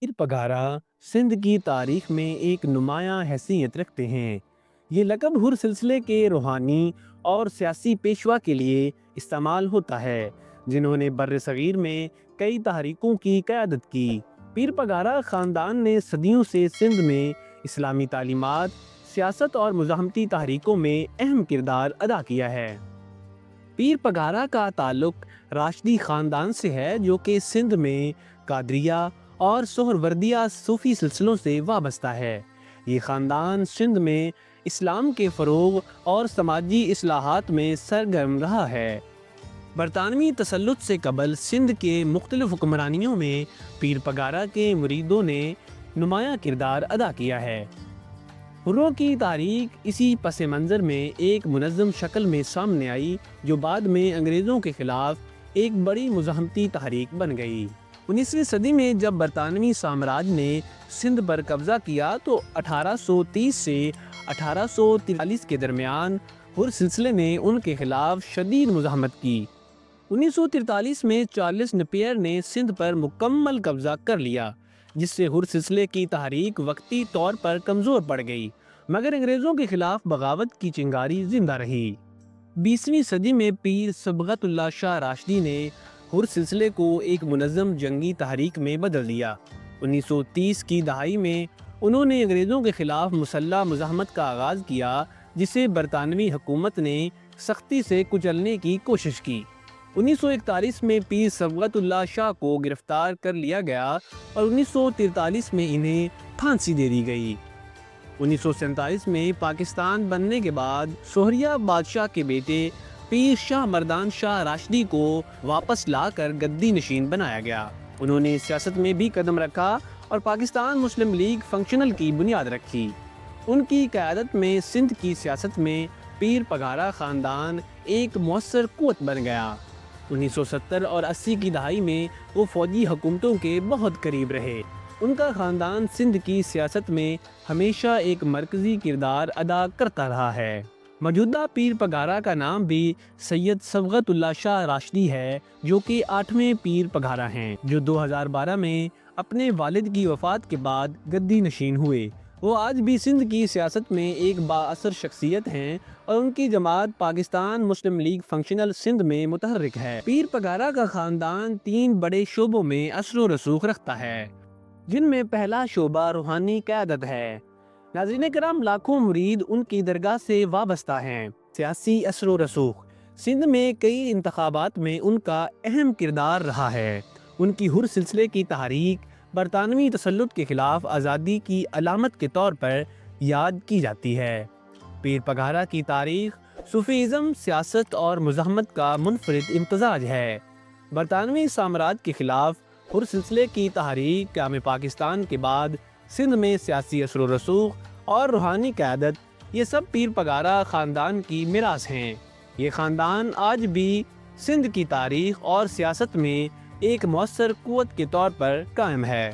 پیر پگارا سندھ کی تاریخ میں ایک نمایاں حیثیت رکھتے ہیں۔ یہ لقب ہر سلسلے کے روحانی اور سیاسی پیشوا کے لیے استعمال ہوتا ہے، جنہوں نے بر صغیر میں کئی تحریکوں کی قیادت کی۔ پیر پگارا خاندان نے صدیوں سے سندھ میں اسلامی تعلیمات، سیاست اور مزاحمتی تحریکوں میں اہم کردار ادا کیا ہے۔ پیر پگارا کا تعلق راشدی خاندان سے ہے، جو کہ سندھ میں قادریہ اور سہروردیہ صوفی سلسلوں سے وابستہ ہے۔ یہ خاندان سندھ میں اسلام کے فروغ اور سماجی اصلاحات میں سرگرم رہا ہے۔ برطانوی تسلط سے قبل سندھ کے مختلف حکمرانیوں میں پیر پگارا کے مریدوں نے نمایاں کردار ادا کیا ہے۔ ہروں کی تاریخ اسی پس منظر میں ایک منظم شکل میں سامنے آئی، جو بعد میں انگریزوں کے خلاف ایک بڑی مزاحمتی تحریک بن گئی۔ 19ویں صدی میں جب برطانوی سامراج نے سندھ پر قبضہ کیا تو 1830 سے 1843 کے درمیان ہر سلسلے نے ان کے خلاف شدید مزاحمت کی۔ 1943 میں چارلس نیپیر نے سندھ پر مکمل قبضہ کر لیا، جس سے ہر سلسلے کی تحریک وقتی طور پر کمزور پڑ گئی، مگر انگریزوں کے خلاف بغاوت کی چنگاری زندہ رہی۔ 20ویں صدی میں پیر صبغت اللہ شاہ راشدی نے ہر سلسلے کو ایک منظم جنگی تحریک میں بدل دیا۔ 1930 کی دہائی میں انہوں نے انگریزوں کے خلاف مسلح مزاحمت کا آغاز کیا، جسے برطانوی حکومت نے سختی سے کچلنے کی کوشش کی۔ 1941 میں پیر صبغت اللہ شاہ کو گرفتار کر لیا گیا اور 1943 میں انہیں پھانسی دے دی گئی۔ 1947 میں پاکستان بننے کے بعد سہریہ بادشاہ کے بیٹے پیر شاہ مردان شاہ راشدی کو واپس لا کر گدی نشین بنایا گیا۔ انہوں نے سیاست میں بھی قدم رکھا اور پاکستان مسلم لیگ فنکشنل کی بنیاد رکھی۔ ان کی قیادت میں سندھ کی سیاست میں پیر پگارا خاندان ایک مؤثر قوت بن گیا۔ 1970 اور 80 کی دہائی میں وہ فوجی حکومتوں کے بہت قریب رہے۔ ان کا خاندان سندھ کی سیاست میں ہمیشہ ایک مرکزی کردار ادا کرتا رہا ہے۔ موجودہ پیر پگارا کا نام بھی سید صبغت اللہ شاہ راشدی ہے، جو کہ 8ویں پیر پگارا ہیں، جو 2012 میں اپنے والد کی وفات کے بعد گدی نشین ہوئے۔ وہ آج بھی سندھ کی سیاست میں ایک بااثر شخصیت ہیں اور ان کی جماعت پاکستان مسلم لیگ فنکشنل سندھ میں متحرک ہے۔ پیر پگارا کا خاندان 3 بڑے شعبوں میں اثر و رسوخ رکھتا ہے، جن میں پہلا شعبہ روحانی قیادت ہے۔ ناظرین کرام، لاکھوں مرید ان کی درگاہ سے وابستہ ہیں۔ سیاسی اثر و رسوخ: سندھ میں کئی انتخابات میں ان کا اہم کردار رہا ہے۔ ان کی ہر سلسلے کی تحریک برطانوی تسلط کے خلاف آزادی کی علامت کے طور پر یاد کی جاتی ہے۔ پیر پگارا کی تاریخ صوفیزم، سیاست اور مزاحمت کا منفرد امتزاج ہے۔ برطانوی سامراج کے خلاف ہر سلسلے کی تحریک، قیام پاکستان کے بعد سندھ میں سیاسی اثر و رسوخ اور روحانی قیادت، یہ سب پیر پگارا خاندان کی میراث ہیں۔ یہ خاندان آج بھی سندھ کی تاریخ اور سیاست میں ایک مؤثر قوت کے طور پر قائم ہے۔